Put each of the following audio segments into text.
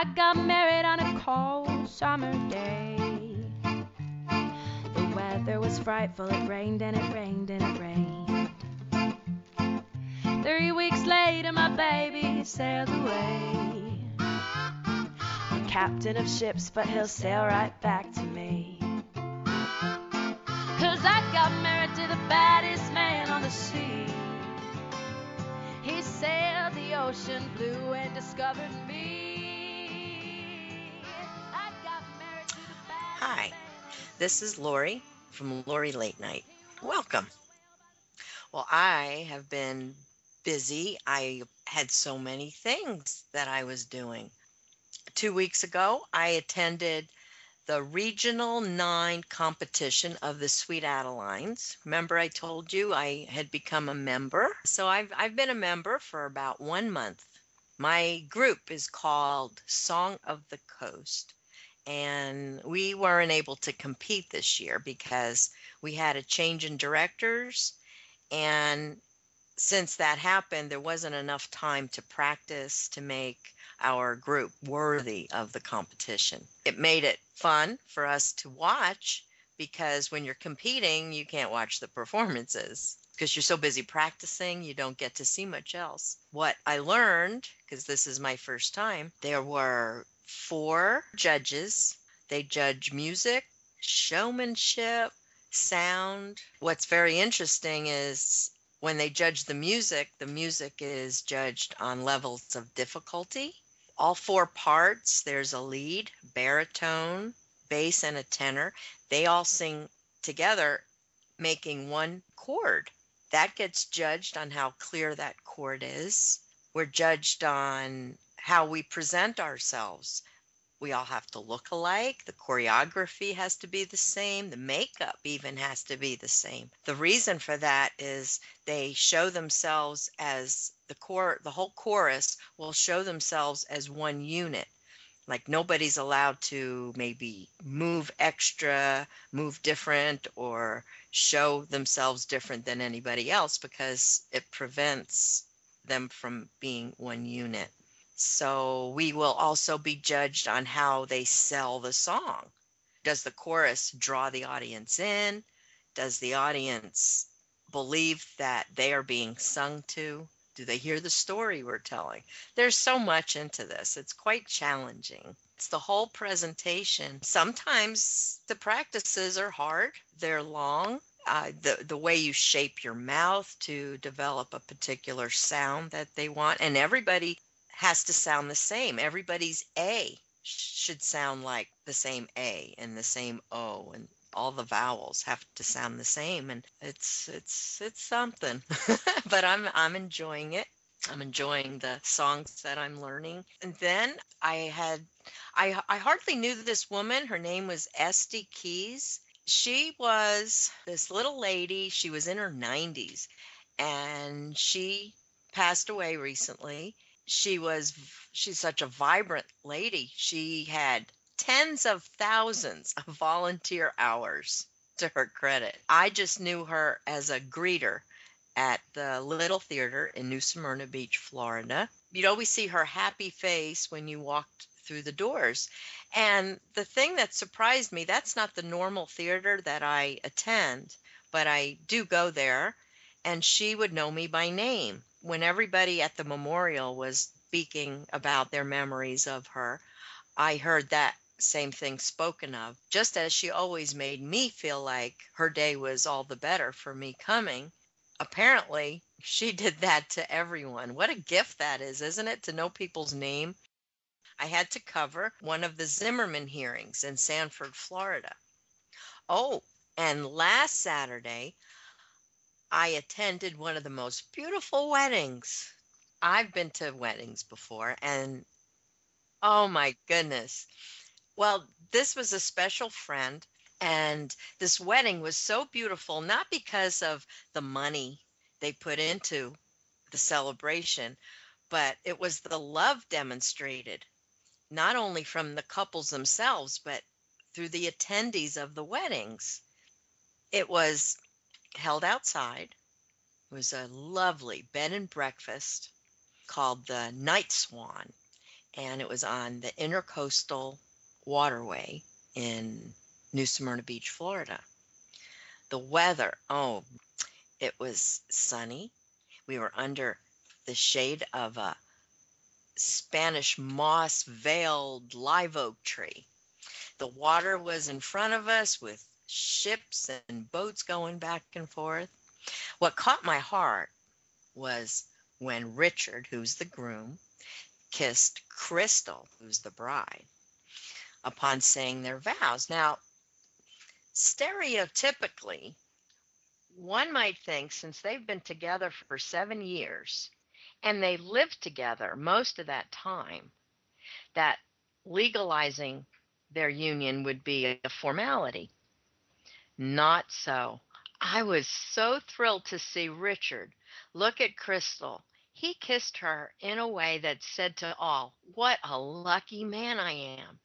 I got married on a cold summer day. The weather was frightful, it rained and it rained and it rained. 3 weeks later my baby sailed away. The captain of ships, but he'll sail right back to me. 'Cause I got married to the baddest man on the sea. He sailed the ocean blue and discovered me. I got married to the baddest Hi, this is Lori from LoriLateNite. Welcome. Well, I have been busy. I had so many things that I was doing. 2 weeks ago, I attended the Regional 9 competition of the Sweet Adelines. Remember I told you I had become a member? So I've been a member for about 1 month. My group is called Song of the Coast. And we weren't able to compete this year because we had a change in directors. And since that happened, there wasn't enough time to practice to make our group worthy of the competition. It made it fun for us to watch because when you're competing, you can't watch the performances because you're so busy practicing, you don't get to see much else. What I learned, because this is my first time, there were 4 judges. They judge music, showmanship, sound. What's very interesting is when they judge the music is judged on levels of difficulty. All 4 parts, there's a lead, baritone, bass, and a tenor. They all sing together, making one chord. That gets judged on how clear that chord is. We're judged on how we present ourselves. We all have to look alike. The choreography has to be the same. The makeup even has to be the same. The reason for that is they show themselves as the whole chorus will show themselves as one unit. Like nobody's allowed to maybe move extra, move different, or show themselves different than anybody else because it prevents them from being one unit. So we will also be judged on how they sell the song. Does the chorus draw the audience in? Does the audience believe that they are being sung to? Do they hear the story we're telling? There's so much into this. It's quite challenging. It's the whole presentation. Sometimes the practices are hard. They're long. The way you shape your mouth to develop a particular sound that they want. And everybody has to sound the same. Everybody's A should sound like the same A and the same O, and all the vowels have to sound the same. And it's something. But I'm enjoying it. I'm enjoying the songs that I'm learning. And then I hardly knew this woman. Her name was Esty Keys. She was this little lady. She was in her 90s, and she passed away recently. She's such a vibrant lady. She had tens of thousands of volunteer hours to her credit. I just knew her as a greeter at the Little Theater in New Smyrna Beach, Florida. You'd always see her happy face when you walked through the doors. And the thing that surprised me, that's not the normal theater that I attend, but I do go there, and she would know me by name. When everybody at the memorial was speaking about their memories of her, I heard that same thing spoken of. Just as she always made me feel like her day was all the better for me coming, apparently she did that to everyone. What a gift that is, isn't it, to know people's name? I had to cover one of the Zimmerman hearings in Sanford, Florida. Oh, and last Saturday, I attended one of the most beautiful weddings. I've been to weddings before, and oh my goodness. Well, this was a special friend, and this wedding was so beautiful, not because of the money they put into the celebration, but it was the love demonstrated, not only from the couples themselves, but through the attendees of the weddings. It was held outside. It was a lovely bed and breakfast called the Night Swan. and it was on the Intercoastal Waterway in New Smyrna Beach, Florida. The weather, oh, it was sunny. We were under the shade of a Spanish moss-veiled live oak tree. The water was in front of us with ships and boats going back and forth. What caught my heart was when Richard, who's the groom, kissed Krystal, who's the bride, upon saying their vows. Now, stereotypically, one might think since they've been together for 7 years and they lived together most of that time, that legalizing their union would be a formality. Not so. I was so thrilled to see Richard look at Krystal. He kissed her in a way that said to all, "What a lucky man I am."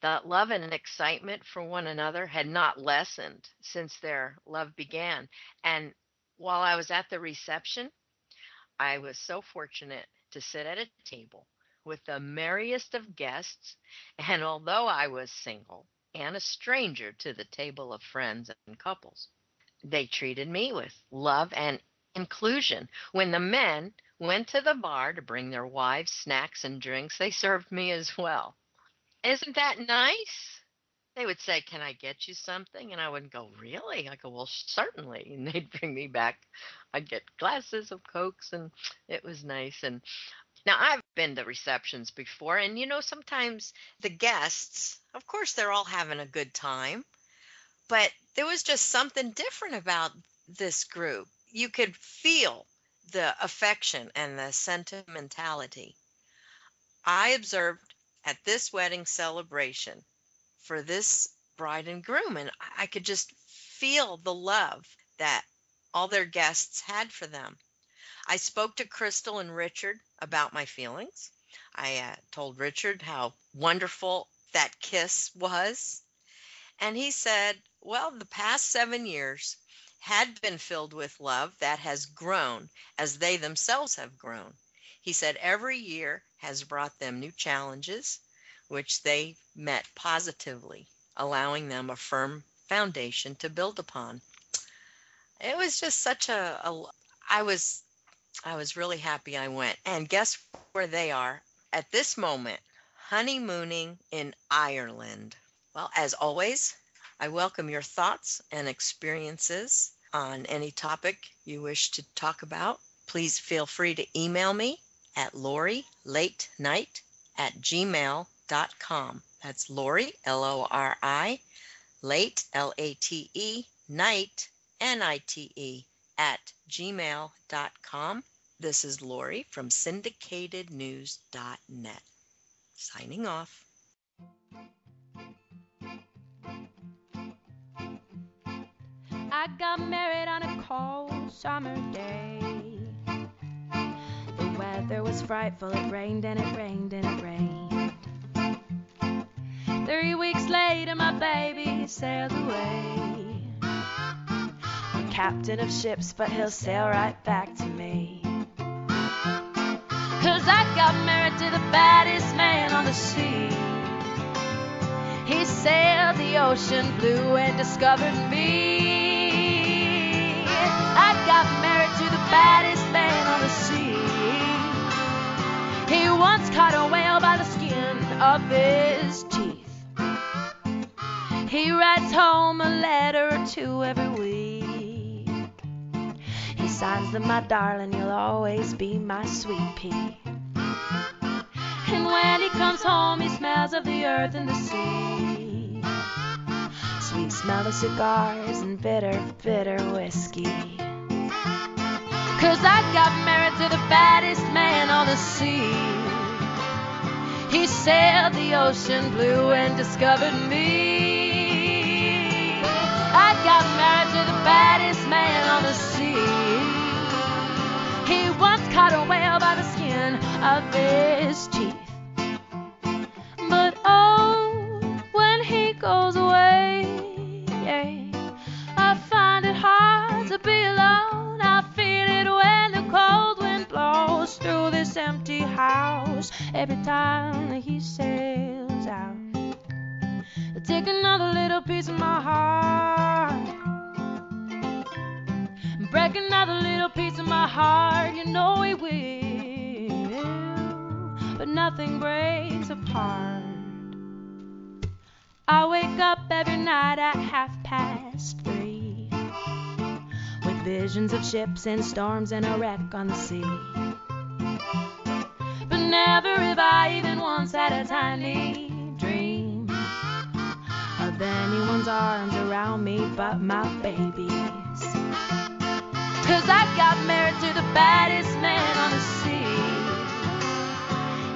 The love and excitement for one another had not lessened since their love began. And while I was at the reception, I was so fortunate to sit at a table with the merriest of guests. And although I was single and a stranger to the table of friends and couples, they treated me with love and inclusion. When the men went to the bar to bring their wives snacks and drinks, they served me as well. Isn't that nice? They would say, "Can I get you something?" And I would go, "Really?" I go, "Well, certainly." And they'd bring me back. I'd get glasses of Cokes, and it was nice. And now I've been to receptions before, and sometimes the guests, of course, they're all having a good time, but there was just something different about this group. You could feel the affection and the sentimentality. I observed at this wedding celebration for this bride and groom, and I could just feel the love that all their guests had for them. I spoke to Krystal and Richard about my feelings. I told Richard how wonderful that kiss was, and he said, well, the past 7 years had been filled with love that has grown as they themselves have grown. He said every year has brought them new challenges, which they met positively, allowing them a firm foundation to build upon. It was just such I was really happy I went. And guess where they are at this moment? Honeymooning in Ireland. Well, as always, I welcome your thoughts and experiences on any topic you wish to talk about. Please feel free to email me at LoriLateNite@gmail.com. That's Lori, Lori, late, Late, night, NITE, @gmail.com. This is Lori from SyndicatedNews.net. Signing off. I got married on a cold summer day. The weather was frightful, it rained and it rained and it rained. 3 weeks later my baby sailed away. The captain of ships, but he'll sail right back to me. 'Cause I got married to the baddest man on the sea. He sailed the ocean blue and discovered me. I got married to the baddest man on the sea. He once caught a whale by the skin of his teeth. He writes home a letter or two every week. He signs them, "My darling, you'll always be my sweet pea." And when he comes home, he smells of the earth and the sea. Sweet smell of cigars and bitter, bitter whiskey. 'Cause I got married to the baddest man on the sea. He sailed the ocean blue and discovered me. I got married to the baddest man on the sea. He once caught a whale by the skin of his teeth. But oh, when he goes away, I find it hard to be alone. I feel it when the cold wind blows through this empty house. close every time that he sails out. He'll take another little piece of my heart, break another little piece of my heart. You know he will, but nothing breaks apart. I wake up every night at 3:30 with visions of ships and storms and a wreck on the sea. But never have I even once had a tiny dream of anyone's arms around me but my baby's. 'Cause I got married to the baddest man on the sea.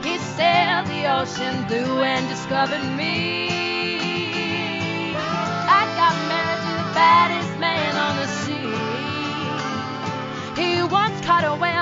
He sailed the ocean blue and discovered me. I got married to the baddest man on the sea. He once caught a whale